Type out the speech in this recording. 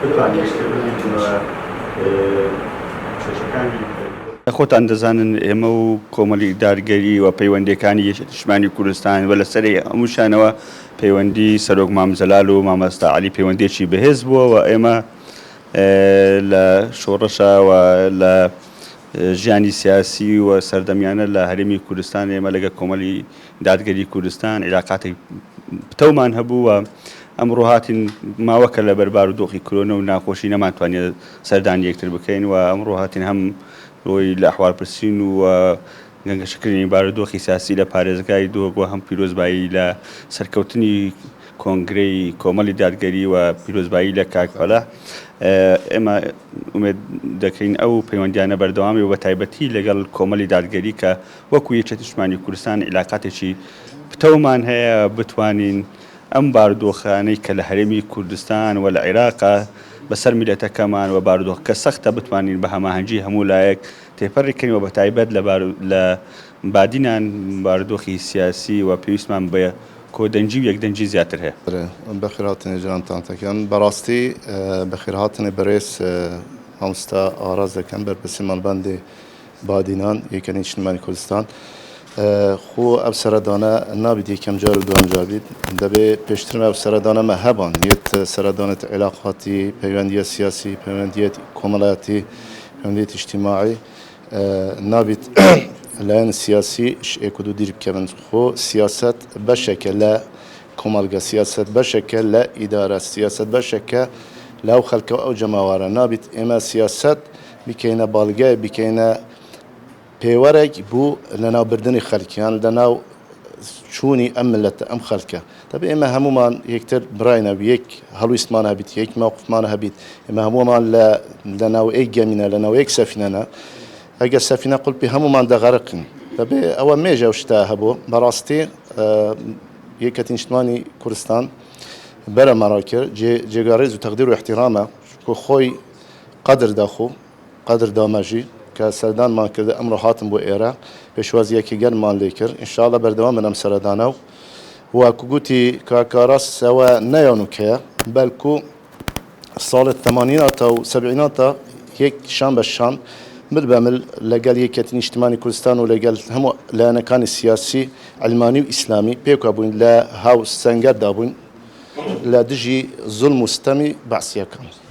بتوانێت شتێک ببینەوە کێشەکانی خۆتان دەزانن ئێمە و کۆمەڵی دارگەری و پەیوەندیەکانی یەکێتیشمانی کوردستان و لەسەر هەمووشانەوە پەیوەندی سەرۆک مامزەلال و مامۆستا عەلی پەیوەندیەکی بەهێز بووە و ئێمە لە شۆڕەشە و لە ژیانی سیاسی و سەردەمیانە لە هەرێمی کوردستان ئێمە لەگە کۆمەڵی دادگەری کوردستان عیلاقاتی پتەومان هەبوو و ئەمڕۆ هاتین ماوەکە لە بەربار و دۆخی کۆرۆنە و ناخۆشی نەمانتوانێت سەردانی یەکتر بکەین و ئەمڕۆ هاتین هەم ڕۆی لە ئەحوالپرسین و گەنگەشەکردنی بارودۆخی سیاسی لە پارێزگای دۆگۆ هەم پیرۆزبایی لە سەرکەوتنی کۆنگرەی کۆمەڵی دادگەری و پیرۆزبایی لە کاکفەلا ئێمە ئومێد دەکەین ئەو پەیوەندیانە بەردەوامی و بە تایبەتی لەگەڵ کۆمەڵی دادگەری کە وەکو یەکێتیشمانی کوردستان عیلاقاتێکی پتەومان هەیە بتوانین ئەم بارودۆخانەی کە لە هەرێمی کوردستان و لە عێراقا بەسەر میلەتەکەمان و بارودۆخ کە سەختە بتوانین بە هەماهەنگی هەموو لایەک تێپەڕێکەکەین و بە تایبەت لە بادینان بارودۆخی سیاسی و پێویستمان بە کۆدەنجی و یەکدەنجی زیاتر هەیە. بەخێرهاتنێ جیرانتانتەکەن بەڕاستی بەخێرهاتنێ بەڕێز مامۆستا ئاراس دەکەم بەرپرسی مەلبەندی بادینان یەکێتیشمانی کوردستان خۆ ئەو سەردانە نابێت یەکەم جار و دووەم جار بیت دەبێت پێشترمە ئەو سەردانەمە هەبان یەک سەردانێت عێلاقاتی پەیوەندیە سیاسی پەیوەندیەت کۆمەڵایەتی پەیوەندیەتی اجتیماعی نابێت لایەن سیاسی شتێک و دوو دیر بکەون خۆ سیاست بەشێکە لە کۆمەلگە سیاست بەشێکە لە ئیدارە سیاست بەشێکە لەو خەڵکە ئەو جەماوارە نابێت ئێمە سیاست بکەینە باڵگای بکەینە پێوەرێک بوو لەناوبردنی خەڵکیان لەناو چوونی ئەم ملەتە ئەم خەڵکە دەبێت ئێمە هەمومان یەکتر براینە یەک هەڵویستمان هەبیت یەک موقفمان هەبیت ئێمە هەمومان لەناو ئەی گەمینە لەناو یەک سەفینەنە ئەگەر سەفینە قوڵپی هەمومان دەغەرقن دەبێت ئەوە مێژە و شتا هەبوو بەڕاستی یەکێتیشمانی کوردستان بەرە مەڕاکرد جێگەڕێز و تەقدیر و احتیرامە خۆی قەدر دەخۆ قەدر دامەژی کە سەردانمان کردە ئەمڕۆ هاتم بۆ ئێرە پێشوازیەکی گەرمان لێ کرد ئینشاڵڵا بەردەوام بنەم سەردانە و واکو گوتی کاکاراس ئەوە نەیانوکەیە بەلکو ساڵت تەمانیناتە و سەبعیناتە یەک شان بە شان مل بەمل لەگەڵ یەکێتیشمانی کوردستان و لەگەڵ هەموو لایەنەکانی سیاسی ئەلمانی و ئیسلامی پێکا بووین لە هاو سەنگەردا بووین لە دژی زوڵم و ستەمی بەعسیەکان